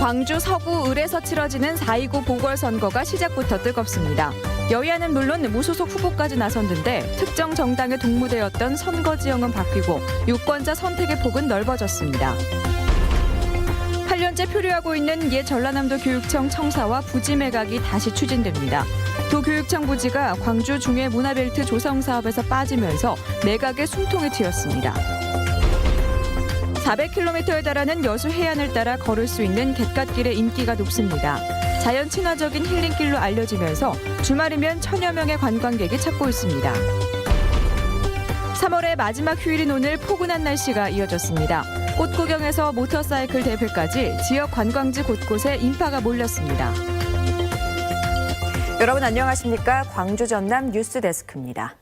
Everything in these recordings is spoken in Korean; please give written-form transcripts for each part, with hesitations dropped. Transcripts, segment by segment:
광주 서구 을에서 치러지는 4.29 보궐선거가 시작부터 뜨겁습니다. 여야는 물론 무소속 후보까지 나섰는데 특정 정당에 동무되었던 선거 지형은 바뀌고 유권자 선택의 폭은 넓어졌습니다. 8년째 표류하고 있는 옛 전라남도 교육청 청사와 부지 매각이 다시 추진됩니다. 도교육청 부지가 광주 중해 문화벨트 조성 사업에서 빠지면서 매각의 숨통이 트였습니다. 400km에 달하는 여수 해안을 따라 걸을 수 있는 갯갓길의 인기가 높습니다. 자연 친화적인 힐링길로 알려지면서 주말이면 천여 명의 관광객이 찾고 있습니다. 3월의 마지막 휴일인 오늘 포근한 날씨가 이어졌습니다. 꽃구경에서 모터사이클 대회까지 지역 관광지 곳곳에 인파가 몰렸습니다. 여러분 안녕하십니까? 광주 전남 뉴스데스크입니다.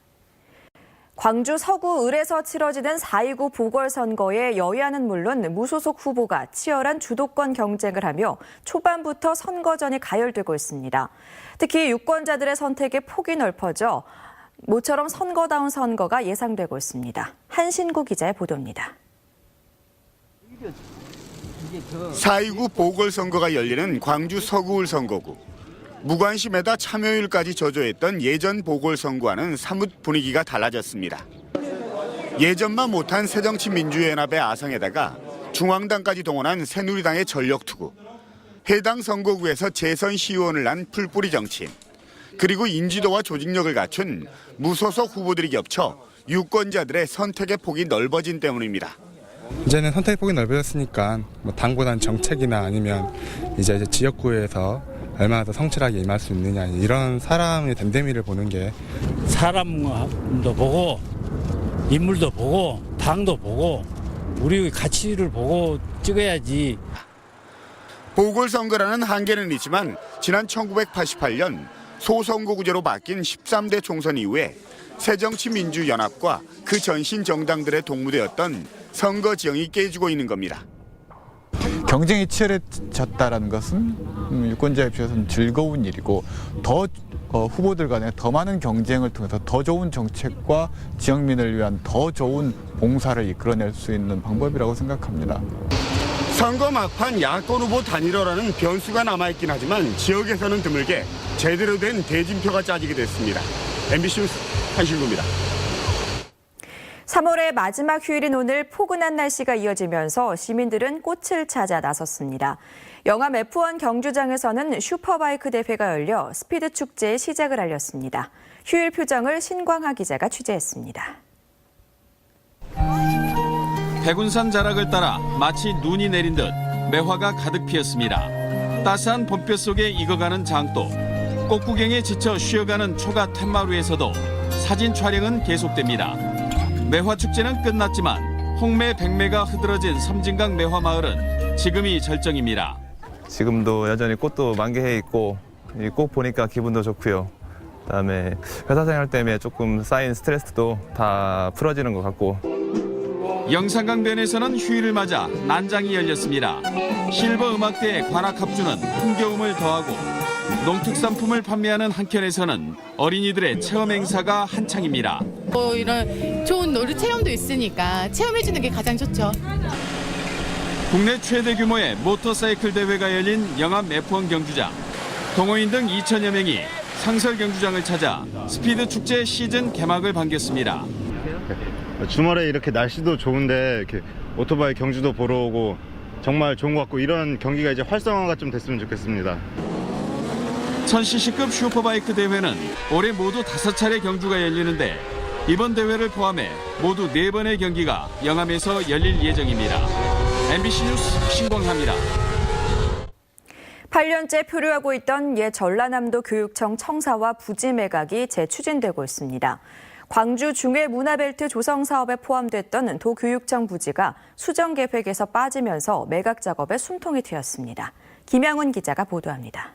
광주 서구 을에서 치러지는 4.29 보궐선거에 여야는 물론 무소속 후보가 치열한 주도권 경쟁을 하며 초반부터 선거전이 가열되고 있습니다. 특히 유권자들의 선택의 폭이 넓어져 모처럼 선거다운 선거가 예상되고 있습니다. 한신구 기자의 보도입니다. 4.29 보궐선거가 열리는 광주 서구을 선거구. 무관심에다 참여율까지 저조했던 예전 보궐선거와는 사뭇 분위기가 달라졌습니다. 예전만 못한 새정치민주연합의 아성에다가 중앙당까지 동원한 새누리당의 전력투구, 해당 선거구에서 재선 시의원을 난 풀뿌리 정치인, 그리고 인지도와 조직력을 갖춘 무소속 후보들이 겹쳐 유권자들의 선택의 폭이 넓어진 때문입니다. 이제는 선택의 폭이 넓어졌으니까 당보다는 정책이나 아니면 이제 지역구에서 얼마나 더 성실하게 임할 수 있느냐 이런 사람의 됨됨이를 보는 게 사람도 보고 인물도 보고 당도 보고 우리 가치를 보고 찍어야지. 보궐선거라는 한계는 있지만 지난 1988년 소선거구제로 바뀐 13대 총선 이후에 새정치민주연합과 그 전신 정당들의 동무되었던 선거 지형이 깨지고 있는 겁니다. 경쟁이 치열해졌다는 것은 유권자 입장에서는 즐거운 일이고 더 후보들 간에 더 많은 경쟁을 통해서 더 좋은 정책과 지역민을 위한 더 좋은 봉사를 이끌어낼 수 있는 방법이라고 생각합니다. 선거 막판 야권 후보 단일화라는 변수가 남아있긴 하지만 지역에서는 드물게 제대로 된 대진표가 짜지게 됐습니다. MBC 뉴스 한신구입니다. 3월의 마지막 휴일인 오늘 포근한 날씨가 이어지면서 시민들은 꽃을 찾아 나섰습니다. 영암 F1 경주장에서는 슈퍼바이크 대회가 열려 스피드 축제의 시작을 알렸습니다. 휴일 표정을 신광하 기자가 취재했습니다. 백운산 자락을 따라 마치 눈이 내린 듯 매화가 가득 피었습니다. 따스한 봄볕 속에 익어가는 장도, 꽃구경에 지쳐 쉬어가는 초가 텐마루에서도 사진 촬영은 계속됩니다. 매화축제는 끝났지만 홍매 백매가 흐드러진 섬진강 매화마을은 지금이 절정입니다. 지금도 여전히 꽃도 만개해 있고 이 꽃 보니까 기분도 좋고요. 그다음에 회사 생활 때문에 조금 쌓인 스트레스도 다 풀어지는 것 같고. 영산강변에서는 휴일을 맞아 난장이 열렸습니다. 실버 음악대의 관악합주는 흥겨움을 더하고 농특산품을 판매하는 한켠에서는 어린이들의 체험 행사가 한창입니다. 이런 좋은 놀이 체험도 있으니까 체험해주는 게 가장 좋죠. 국내 최대 규모의 모터사이클 대회가 열린 영암 F1 경주장. 동호인 등 2천여 명이 상설 경주장을 찾아 스피드 축제 시즌 개막을 반겼습니다. 주말에 이렇게 날씨도 좋은데 이렇게 오토바이 경주도 보러 오고 정말 좋은 것 같고 이런 경기가 이제 활성화가 좀 됐으면 좋겠습니다. 1000cc급 슈퍼바이크 대회는 올해 모두 5차례 경주가 열리는데 이번 대회를 포함해 모두 4번의 경기가 영암에서 열릴 예정입니다. MBC 뉴스 신광하입니다. 8년째 표류하고 있던 옛 전라남도 교육청 청사와 부지 매각이 재추진되고 있습니다. 광주 중해 문화벨트 조성 사업에 포함됐던 도교육청 부지가 수정 계획에서 빠지면서 매각 작업에 숨통이 트였습니다. 김양훈 기자가 보도합니다.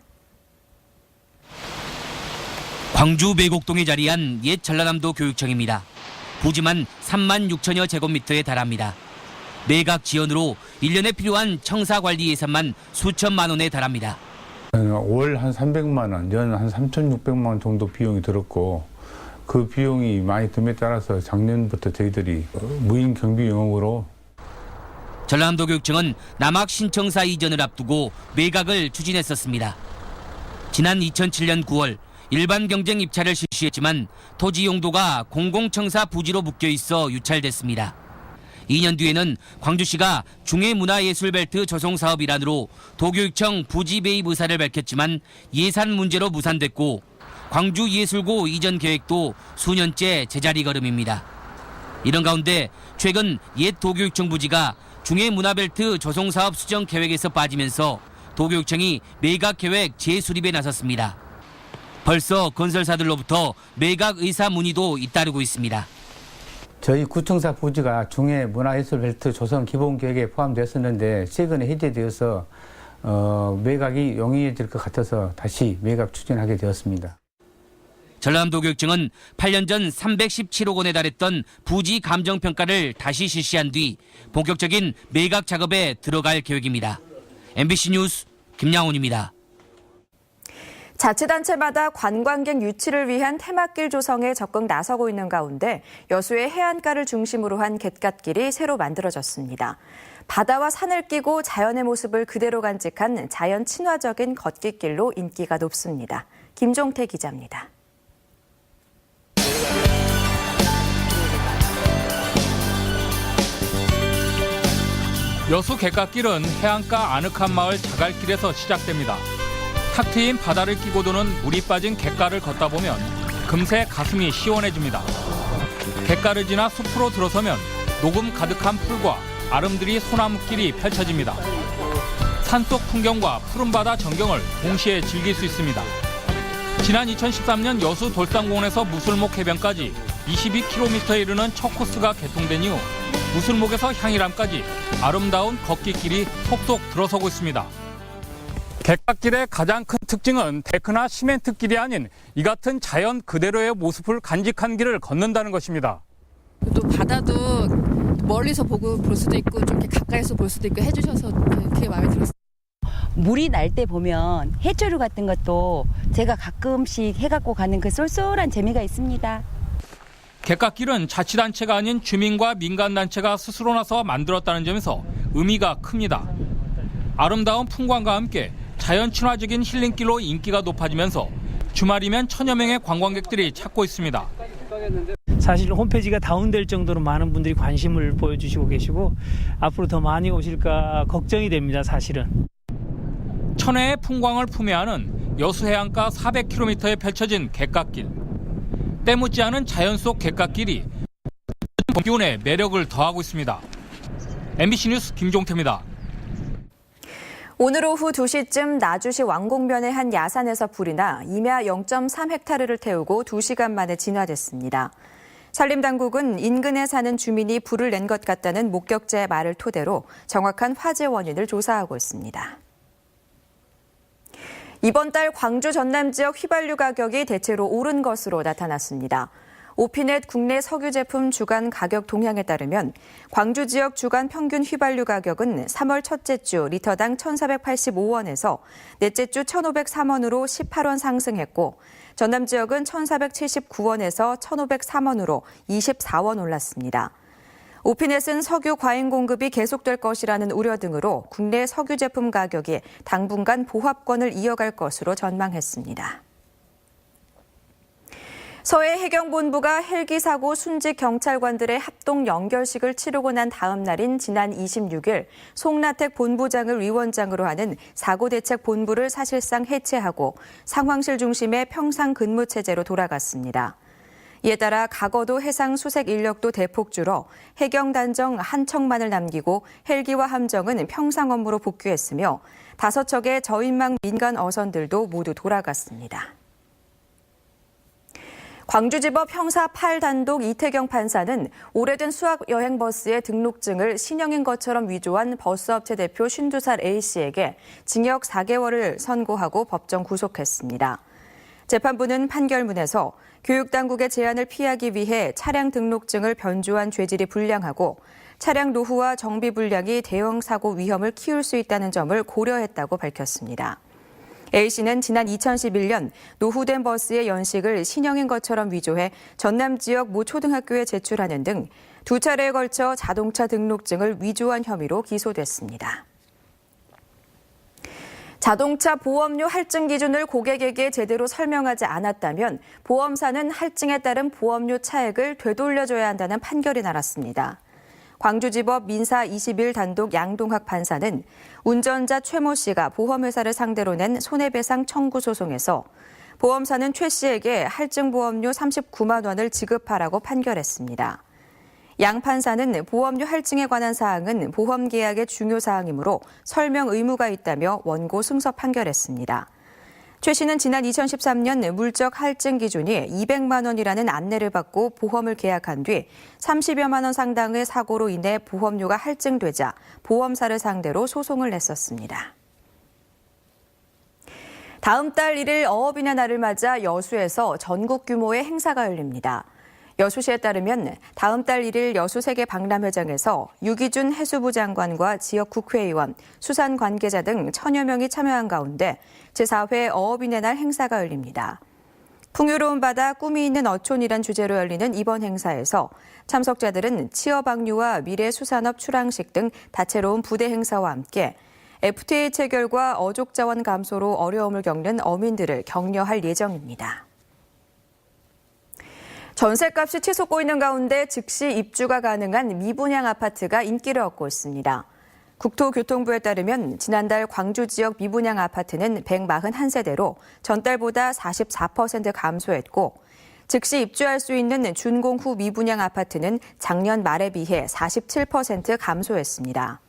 광주 매곡동에 자리한 옛 전라남도 교육청입니다. 부지만 3만 6천여 제곱미터에 달합니다. 매각 지연으로 1년에 필요한 청사 관리 예산만 수천만 원에 달합니다. 월 한 300만 원, 연 한 3,600만 원 정도 비용이 들었고 그 비용이 많이 듦에 따라서 작년부터 저희들이 무인 경비 영역으로 전라남도 교육청은 남학 신청사 이전을 앞두고 매각을 추진했었습니다. 지난 2007년 9월 일반 경쟁 입찰을 실시했지만 토지 용도가 공공청사 부지로 묶여 있어 유찰됐습니다. 2년 뒤에는 광주시가 중해문화예술벨트 조성사업 일환으로 도교육청 부지 배입 의사를 밝혔지만 예산 문제로 무산됐고 광주예술고 이전 계획도 수년째 제자리 걸음입니다. 이런 가운데 최근 옛 도교육청 부지가 중해문화벨트 조성사업 수정 계획에서 빠지면서 도교육청이 매각 계획 재수립에 나섰습니다. 벌써 건설사들로부터 매각 의사 문의도 잇따르고 있습니다. 저희 구청사 부지가 중해문화예술벨트 조성 기본계획에 포함됐었는데 최근에 해제되어서 매각이 용이해질 것 같아서 다시 매각 추진하게 되었습니다. 전라남도 교육청은 8년 전 317억 원에 달했던 부지 감정평가를 다시 실시한 뒤 본격적인 매각 작업에 들어갈 계획입니다. MBC 뉴스 김양훈입니다. 자치단체마다 관광객 유치를 위한 테마길 조성에 적극 나서고 있는 가운데 여수의 해안가를 중심으로 한 갯갓길이 새로 만들어졌습니다. 바다와 산을 끼고 자연의 모습을 그대로 간직한 자연 친화적인 걷기길로 인기가 높습니다. 김종태 기자입니다. 여수 갯갓길은 해안가 아늑한 마을 자갈길에서 시작됩니다. 탁 트인 바다를 끼고 도는 물이 빠진 갯가를 걷다 보면 금세 가슴이 시원해집니다. 갯가를 지나 숲으로 들어서면 녹음 가득한 풀과 아름드리 소나무길이 펼쳐집니다. 산속 풍경과 푸른 바다 전경을 동시에 즐길 수 있습니다. 지난 2013년 여수 돌산공원에서 무술목 해변까지 22km에 이르는 첫 코스가 개통된 이후 무술목에서 향일암까지 아름다운 걷기길이 속속 들어서고 있습니다. 갯갓길의 가장 큰 특징은 데크나 시멘트길이 아닌 이 같은 자연 그대로의 모습을 간직한 길을 걷는다는 것입니다. 또 바다도 멀리서 보고 볼 수도 있고 좀 이렇게 가까이서 볼 수도 있고 해주셔서 되게 마음에 들었어요. 물이 날 때 보면 해조류 같은 것도 제가 가끔씩 해갖고 가는 그 쏠쏠한 재미가 있습니다. 갯갓길은 자치단체가 아닌 주민과 민간단체가 스스로 나서 만들었다는 점에서 의미가 큽니다. 아름다운 풍광과 함께 자연 친화적인 힐링길로 인기가 높아지면서 주말이면 1000여 명의 관광객들이 찾고 있습니다. 사실 홈페이지가 다운될 정도로 많은 분들이 관심을 보여주시고 계시고 앞으로 더 많이 오실까 걱정이 됩니다, 사실은. 천혜의 풍광을 품에 안은 여수 해안가 400km에 펼쳐진 갯갓길. 때묻지 않은 자연 속 갯갓길이 봄 기온에 매력을 더하고 있습니다. MBC 뉴스 김종태입니다. 오늘 오후 2시쯤 나주시 왕곡면의 한 야산에서 불이 나 임야 0.3헥타르를 태우고 2시간 만에 진화됐습니다. 산림당국은 인근에 사는 주민이 불을 낸 것 같다는 목격자의 말을 토대로 정확한 화재 원인을 조사하고 있습니다. 이번 달 광주 전남 지역 휘발유 가격이 대체로 오른 것으로 나타났습니다. 오피넷 국내 석유 제품 주간 가격 동향에 따르면 광주 지역 주간 평균 휘발유 가격은 3월 첫째 주 리터당 1,485원에서 넷째 주 1,503원으로 18원 상승했고 전남 지역은 1,479원에서 1,503원으로 24원 올랐습니다. 오피넷은 석유 과잉 공급이 계속될 것이라는 우려 등으로 국내 석유 제품 가격이 당분간 보합권을 이어갈 것으로 전망했습니다. 서해 해경본부가 헬기 사고 순직 경찰관들의 합동 연결식을 치르고 난 다음 날인 지난 26일 송나택 본부장을 위원장으로 하는 사고대책본부를 사실상 해체하고 상황실 중심의 평상 근무 체제로 돌아갔습니다. 이에 따라 과거도 해상 수색 인력도 대폭 줄어 해경 단정 한 척만을 남기고 헬기와 함정은 평상 업무로 복귀했으며 5척의 저인망 민간 어선들도 모두 돌아갔습니다. 광주지법 형사 8단독 이태경 판사는 오래된 수학여행버스의 등록증을 신형인 것처럼 위조한 버스업체 대표 52살 A씨에게 징역 4개월을 선고하고 법정 구속했습니다. 재판부는 판결문에서 교육당국의 제한을 피하기 위해 차량 등록증을 변조한 죄질이 불량하고 차량 노후와 정비 불량이 대형 사고 위험을 키울 수 있다는 점을 고려했다고 밝혔습니다. A씨는 지난 2011년 노후된 버스의 연식을 신형인 것처럼 위조해 전남 지역 모 초등학교에 제출하는 등 두 차례에 걸쳐 자동차 등록증을 위조한 혐의로 기소됐습니다. 자동차 보험료 할증 기준을 고객에게 제대로 설명하지 않았다면 보험사는 할증에 따른 보험료 차액을 되돌려줘야 한다는 판결이 나왔습니다. 광주지법 민사 21 단독 양동학 판사는 운전자 최모 씨가 보험회사를 상대로 낸 손해배상 청구 소송에서 보험사는 최 씨에게 할증 보험료 39만 원을 지급하라고 판결했습니다. 양 판사는 보험료 할증에 관한 사항은 보험계약의 중요 사항이므로 설명 의무가 있다며 원고 승소 판결했습니다. 최 씨는 지난 2013년 물적 할증 기준이 200만 원이라는 안내를 받고 보험을 계약한 뒤 30여만 원 상당의 사고로 인해 보험료가 할증되자 보험사를 상대로 소송을 냈었습니다. 다음 달 1일 어업인의 날을 맞아 여수에서 전국 규모의 행사가 열립니다. 여수시에 따르면 다음 달 1일 여수 세계 박람회장에서 유기준 해수부 장관과 지역 국회의원, 수산 관계자 등 1000여 명이 참여한 가운데 제4회 어업인의 날 행사가 열립니다. 풍요로운 바다, 꿈이 있는 어촌이란 주제로 열리는 이번 행사에서 참석자들은 취업 확류와 미래 수산업 출항식 등 다채로운 부대 행사와 함께 FTA 체결과 어족 자원 감소로 어려움을 겪는 어민들을 격려할 예정입니다. 전셋값이 치솟고 있는 가운데 즉시 입주가 가능한 미분양 아파트가 인기를 얻고 있습니다. 국토교통부에 따르면 지난달 광주 지역 미분양 아파트는 141세대로 전달보다 44% 감소했고 즉시 입주할 수 있는 준공 후 미분양 아파트는 작년 말에 비해 47% 감소했습니다.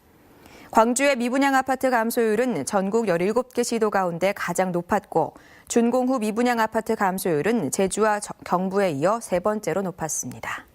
광주의 미분양 아파트 감소율은 전국 17개 시도 가운데 가장 높았고 준공 후 미분양 아파트 감소율은 제주와 경부에 이어 세 번째로 높았습니다.